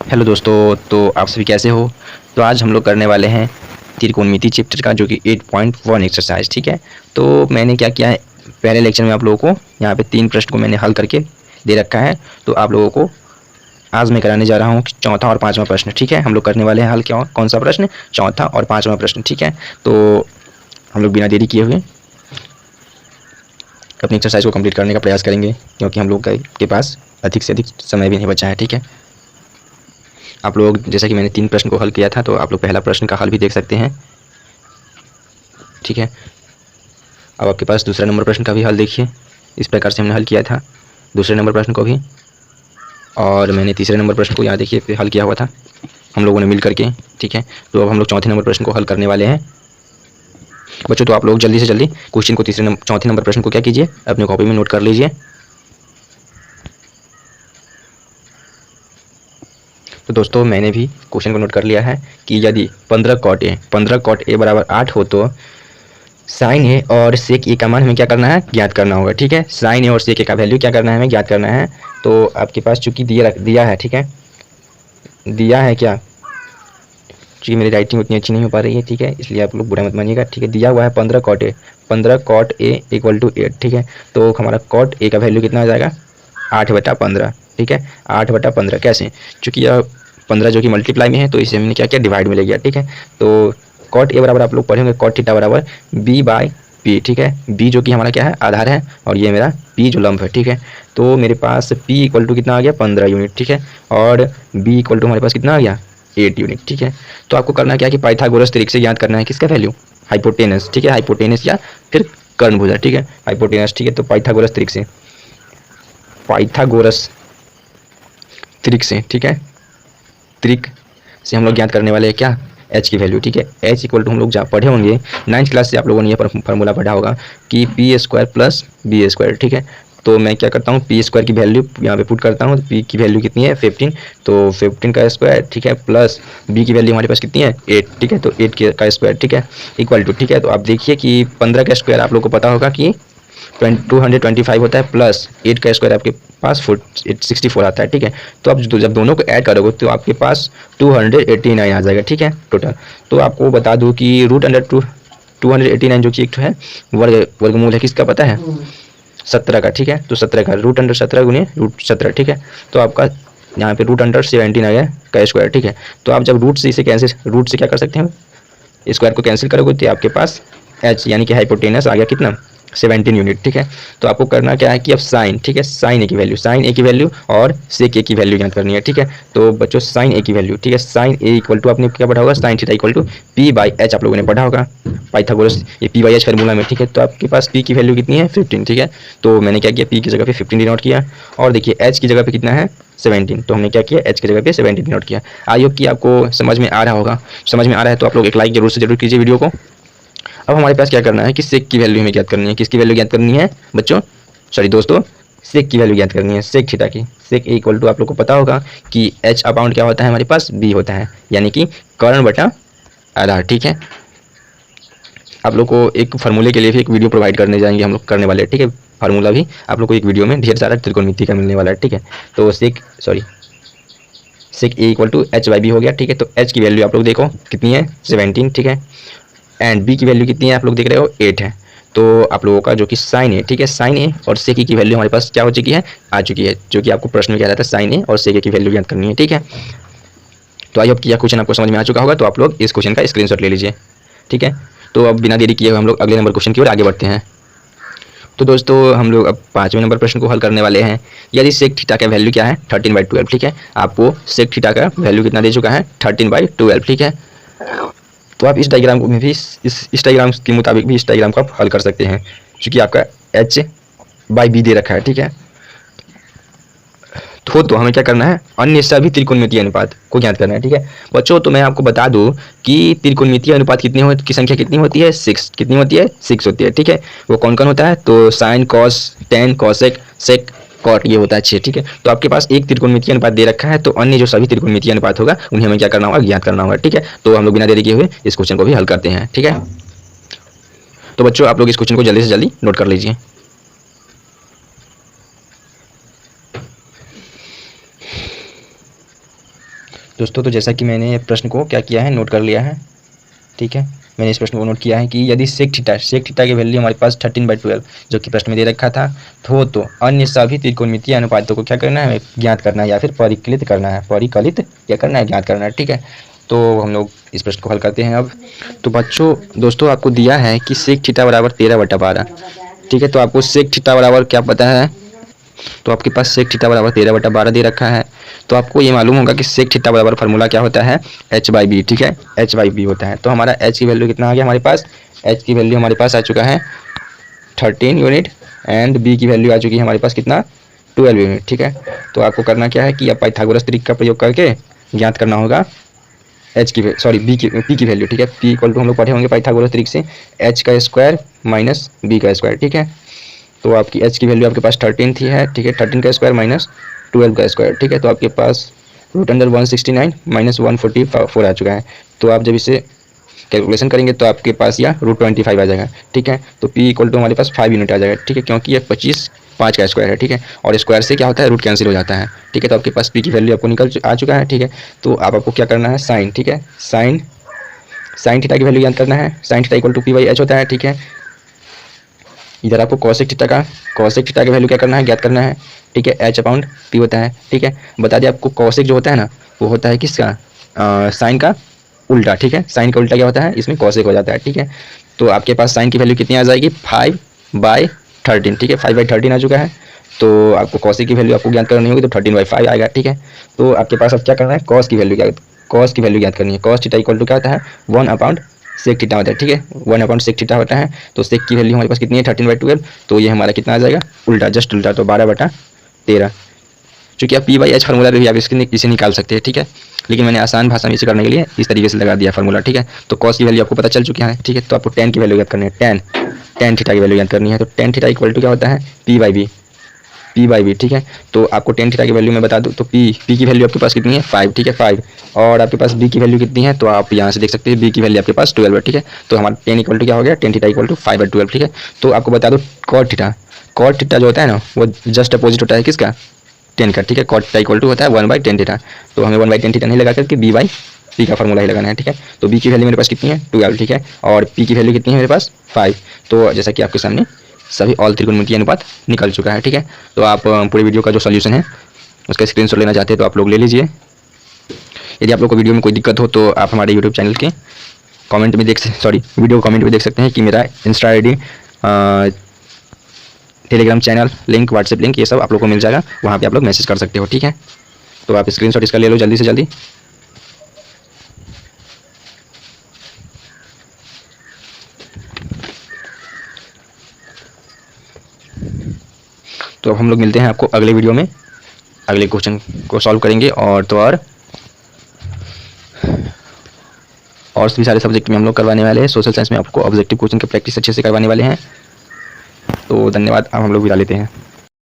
Hello दोस्तों, तो आप सभी कैसे हो। तो आज हम लोग करने वाले हैं त्रिकोणमिति चैप्टर का जो कि 8.1 एक्सरसाइज। ठीक है, तो मैंने क्या किया है, पहले लेक्चर में आप लोगों को यहाँ पे 3 प्रश्न को मैंने हल करके दे रखा है। तो आप लोगों को आज मैं कराने जा रहा हूँ चौथा और पाँचवा प्रश्न। ठीक है, हम लोग करने वाले हैं हल क्या कौन सा प्रश्न, चौथा और पाँचवा प्रश्न। ठीक है, तो हम लोग बिना देरी किए हुए अपनी एक्सरसाइज को कंप्लीट करने का प्रयास करेंगे, क्योंकि हम लोग के पास अधिक से अधिक समय भी नहीं बचा है। ठीक है, आप लोग जैसा कि मैंने 3 प्रश्न को हल किया था, तो आप लोग पहला प्रश्न का हल भी देख सकते हैं। ठीक है, अब आपके पास दूसरा नंबर प्रश्न का भी हल देखिए। इस प्रकार से हमने हल किया था दूसरे नंबर प्रश्न को भी, और मैंने तीसरे नंबर प्रश्न को यहाँ देखिए हल किया हुआ था हम लोगों ने मिल करके। ठीक है, तो अब हम लोग चौथे नंबर प्रश्न को हल करने वाले हैं बच्चों। तो आप लोग जल्दी से जल्दी क्वेश्चन को चौथे नंबर प्रश्न को क्या कीजिए, अपने कॉपी में नोट कर लीजिए। तो दोस्तों मैंने भी क्वेश्चन को नोट कर लिया है कि यदि 15 कॉट ए बराबर 8 हो तो साइन ए और सेक ए का मान हमें क्या करना है, ज्ञात करना होगा। ठीक है, साइन ए और सेक ए का वैल्यू क्या करना है, हमें ज्ञात करना है। तो आपके पास चूंकि दिया है, ठीक है, दिया है क्या, चूँकि मेरी राइटिंग उतनी अच्छी नहीं हो पा रही है, ठीक है, इसलिए आप लोग बुरा मत मानिएगा। ठीक है, दिया हुआ है 15 कॉट ए इक्वल टू 8। ठीक है, तो हमारा कॉट ए का वैल्यू कितना आ जाएगा, 8/15। ठीक है, 8/15 कैसे, चूँकि यह 15 जो कि मल्टीप्लाई में है, तो इसे हमने क्या किया, डिवाइड में ले गया। ठीक है, तो कॉट ए बराबर आप लोग पढ़ेंगे कॉट थीटा बराबर b/p। ठीक है, b जो कि हमारा क्या है, आधार है, और ये मेरा p जो लंब है। ठीक है, तो मेरे पास p इक्वल टू कितना आ गया, 15 यूनिट। ठीक है, और b इक्वल टू हमारे पास कितना आ गया, 8 यूनिट। ठीक है, तो आपको करना क्या है कि पाइथागोरस तरीके से ज्ञात करना है किसका वैल्यू, हाइपोटेनस। ठीक है, हाइपोटेनस या फिर कर्णभुजा। ठीक है, हाइपोटेनस। ठीक है, तो पाइथागोरस तरीके से, पाइथागोरस त्रिक से, ठीक है, त्रिक से हम लोग ज्ञात करने वाले हैं क्या, एच की वैल्यू। ठीक है, एच इक्वल टू हम लोग जहाँ पढ़े होंगे 9th क्लास से, आप लोगों ने यह फार्मूला पढ़ा होगा कि p² प्लस b²। ठीक है, तो मैं क्या करता हूँ, p² की वैल्यू यहाँ पे पुट करता हूँ। p की वैल्यू कितनी है, 15, तो 15 का स्क्वायर। ठीक है, प्लस b की वैल्यू हमारे पास कितनी है, 8। ठीक है, तो 8 का स्क्वायर। ठीक है, इक्वल टू, ठीक है, तो आप देखिए कि 15 का स्क्वायर आप लोग को पता होगा कि 225 होता है, प्लस 8 का स्क्वायर आपके पास 64 आता है। ठीक है, तो आप जब दोनों को ऐड करोगे तो आपके पास 289 आ जाएगा। ठीक है, टोटल। तो आपको बता दूं कि √289 जो कि एक है वर्गमूल है किसका पता है, 17 का। ठीक है, तो 17 का √17 गुने √17। ठीक है, तो आपका यहाँ पे √17 आ गया का स्क्वायर। ठीक है, तो आप जब रूट से इसे कैंसिल, रूट से क्या कर सकते हैं, स्क्वायर को कैंसिल करोगे तो आपके पास एच यानी कि हाइपोटेनस आ गया कितना, 17 यूनिट। ठीक है, तो आपको करना क्या है कि अब साइन, ठीक है, साइन ए की वैल्यू और सेक ए की वैल्यू ज्ञात करनी है। ठीक है, तो बच्चों साइन ए की वैल्यू, ठीक है, साइन ए इक्वल टू आपने क्या पढ़ा होगा, sine theta equal to p/h आप लोगों ने पढ़ा होगा पाइथागोरस ये p/h फार्मूला में। ठीक है, तो आपके पास p की वैल्यू कितनी है, 15। ठीक है, तो मैंने क्या किया, p की जगह पे 15 डिनोट किया, और देखिए h की जगह पे कितना है, 17, तो हमने क्या किया, h की जगह पे 17 डिनोट किया। आई होप कि आपको समझ में आ रहा होगा। समझ में आ रहा है तो आप लोग एक लाइक जरूर से जरूर कीजिए वीडियो को। अब हमारे पास क्या करना है कि सेक की वैल्यू हमें ज्ञात करनी है, किसकी वैल्यू ज्ञात करनी है बच्चों, सॉरी दोस्तों, सेक की वैल्यू ज्ञात करनी है, सेक थीटा की। सेक ए इक्वल टू आप लोग को पता होगा कि एच अपाउंड क्या होता है, हमारे पास बी होता है, यानी कि कर्ण बटा आधार। ठीक है, आप लोग को एक फार्मूले के लिए भी एक वीडियो प्रोवाइड करने जाएंगे, हम लोग करने वाले हैं। ठीक है, फार्मूला भी आप लोग को एक वीडियो में ढेर सारा त्रिकोणमिति का मिलने वाला है। ठीक है, तो सेक ए इक्वल टू h/b हो गया। ठीक है, तो h की वैल्यू आप लोग देखो कितनी है, 17। ठीक है, एंड b की वैल्यू कितनी है, आप लोग देख रहे हो 8 है। तो आप लोगों का जो कि साइन ए, ठीक है, साइन ए और सेक ए की वैल्यू हमारे पास क्या हो चुकी है, आ चुकी है, जो कि आपको प्रश्न में कह रहा था, साइन ए और सेक ए की वैल्यू ज्ञात करनी है। ठीक है, तो आई होप कि यह क्वेश्चन आपको समझ में आ चुका होगा। तो आप लोग इस क्वेश्चन का स्क्रीनशॉट ले लीजिए। ठीक है, तो अब बिना देरी किए हुए हम लोग अगले नंबर क्वेश्चन की ओर आगे बढ़ते हैं। तो दोस्तों हम लोग अब 5वें नंबर प्रश्न को हल करने वाले हैं। यदि सेक थीटा का वैल्यू क्या है, 13/12। ठीक है, आपको सेक थीटा का वैल्यू कितना दे चुका है, 13/12। ठीक है, तो आप इस डायग्राम में भी इस डायग्राम के मुताबिक भी इस डायग्राम को आप हल कर सकते हैं, क्योंकि आपका h/b दे रखा है। ठीक है, तो हमें क्या करना है, अन्य सभी त्रिकोणमितीय अनुपात को ज्ञात करना है। ठीक है बच्चों, तो मैं आपको बता दूं कि त्रिकोणमितीय अनुपात की संख्या कितनी होती है, 6। कितनी होती है, 6 होती है। ठीक है, वो कौन कौन होता है, तो साइन, कॉस, टेन, कॉसेक, सेक, कॉट, ये होता है 6। ठीक है, तो आपके पास एक त्रिकोणमितीय अनुपात दे रखा है, तो अन्य जो सभी त्रिकोणमितीय अनुपात होगा उन्हें हमें क्या करना होगा, ज्ञात करना होगा। ठीक है, तो हम लोग बिना देरी किए हुए इस क्वेश्चन को भी हल करते हैं। ठीक है, तो बच्चों आप लोग इस क्वेश्चन को जल्दी से जल्दी नोट कर लीजिए। दोस्तों तो जैसा कि मैंने प्रश्न को क्या किया है, नोट कर लिया है, ठीक है। मैंने इस प्रश्न को नोट किया है कि यदि सेक थीटा की वैल्यू हमारे पास 13/12 जो कि प्रश्न में दे रखा था तो अन्य सभी त्रिकोणमितीय अनुपातों को क्या करना है, ज्ञात करना है या फिर परिकलित करना है, परिकलित क्या करना है, ज्ञात करना है, ठीक है। तो हम लोग इस प्रश्न को हल करते हैं अब। तो बच्चों दोस्तों आपको दिया है कि सेक थीटा बराबर 13/12, ठीक है। तो आपको सेक थीटा बराबर क्या पता है, तो आपके पास सेक थीटा बराबर 13/12 दे रखा है। तो आपको ये मालूम होगा कि सेक थीटा बराबर फार्मूला क्या होता है, h/b, ठीक है, h/b होता है। तो हमारा h की वैल्यू कितना आ गया हमारे पास, h की वैल्यू हमारे पास आ चुका है 13 यूनिट एंड b की वैल्यू आ चुकी है हमारे पास कितना, 12 यूनिट, ठीक है। तो आपको करना क्या है कि अब पाइथागोरस त्रिक का प्रयोग करके ज्ञात करना होगा h की सॉरी p की वैल्यू, ठीक है। p इक्वल टू हम लोग पढ़े होंगे पाइथागोरस त्रिक से h का स्क्वायर माइनस b का स्क्वायर, ठीक है। तो आपकी h की वैल्यू आपके पास 13 थी है, ठीक है, 13 का स्क्वायर माइनस 12 का स्क्वायर, ठीक है। तो आपके पास √169 माइनस 144 आ चुका है। तो आप जब इसे कैलकुलेशन करेंगे तो आपके पास यह √25 आ जाएगा, ठीक है। तो p इक्वल टू हमारे पास 5 यूनिट आ जाएगा, ठीक है, क्योंकि ये 5 का स्क्वायर है, ठीक है। और स्क्वायर से क्या होता है, रूट कैंसिल हो जाता है, ठीक है। तो आपके पास p की वैल्यू आपको आ चुका है, ठीक है। तो आपको क्या करना है, साइन, ठीक है, साइन थीटा की वैल्यू ज्ञात करना है। Sine theta equal to p/h होता है, ठीक है। इधर आपको कॉसेक थीटा की वैल्यू क्या करना है, ज्ञात करना है, ठीक है, h/p होता है, ठीक है। बता दें आपको कॉसेक जो होता है ना वो होता है किसका, साइन का उल्टा, ठीक है। साइन का उल्टा क्या होता है, इसमें कॉसेक हो जाता है, ठीक है। तो आपके पास साइन की वैल्यू कितनी आ जाएगी, 5/13, ठीक है, 5/13 आ चुका है। तो आपको कॉसेक की वैल्यू आपको ज्ञात करनी होगी तो 13/5 आएगा, ठीक है। तो आपके पास अब क्या करना है, कॉस की वैल्यू ज्ञात करनी है। कॉस थीटा इक्वल टू क्या होता है, 1 सेक थीटा होता है, ठीक है, 1 सेक थीटा होता है। तो सेक की वैल्यू हमारे पास कितनी है, 13/12। तो ये हमारा कितना आ जाएगा, उल्टा, जस्ट उल्टा, तो 12/13। चूँकि आप p/h फार्मूला भी आप इसे निकाल सकते हैं, ठीक है, लेकिन मैंने आसान भाषा में इसे करने के लिए इस तरीके से लगा दिया फार्मूला, ठीक है। तो कॉस की वैल्यू आपको पता चल चुकी है, ठीक है। तो आपको टेन की वैल्यू याद करनी है, टेन थीटा की वैल्यू याद करनी है। तो टेन थीटा इक्वल टू क्या होता है, p/b, ठीक है। तो आपको टेन थीटा की वैल्यू मैं बता दूं तो p की वैल्यू आपके पास कितनी है, 5, ठीक है, 5। और आपके पास b की वैल्यू कितनी है, तो आप यहाँ से देख सकते हैं b की वैल्यू आपके पास 12 है, ठीक है। तो हमारा टेन इक्वल टू क्या हो गया, टेन थीटा इक्वल टू 5/12, ठीक है। तो आपको बता दो कॉट थीटा जो होता है ना वो जस्ट अपोजिट होता है किसका, टेन का, ठीक है। कॉट थीटा इक्वल टू होता है 1/10 थीटा। तो हमें 1/10 थीटा नहीं लगा करके b/p का फॉर्मूला ही लगाना है, ठीक है। तो b की वैल्यू मेरे पास कितनी है, 12, ठीक है, और p की वैल्यू कितनी है मेरे पास, 5। तो जैसा कि आपके सामने सभी ऑल त्रिकोणमितीय अनुपात निकल चुका है, ठीक है। तो आप पूरे वीडियो का जो सॉल्यूशन है उसका स्क्रीनशॉट लेना चाहते हैं तो आप लोग ले लीजिए। यदि आप लोग को वीडियो में कोई दिक्कत हो तो आप हमारे यूट्यूब चैनल के कमेंट में वीडियो कमेंट में देख सकते हैं कि मेरा Insta ID, Telegram channel link, WhatsApp link, ये सब आप लोग को मिल जाएगा, वहाँ पे आप लोग मैसेज कर सकते हो, ठीक है। तो आप स्क्रीनशॉट इसका ले लो जल्दी से जल्दी। तो अब हम लोग मिलते हैं आपको अगले वीडियो में, अगले क्वेश्चन को सॉल्व करेंगे। और तो और भी सारे सब्जेक्ट में हम लोग करवाने वाले हैं। सोशल साइंस में आपको ऑब्जेक्टिव क्वेश्चन की प्रैक्टिस अच्छे से करवाने वाले हैं। तो धन्यवाद, अब हम लोग विदा लेते हैं।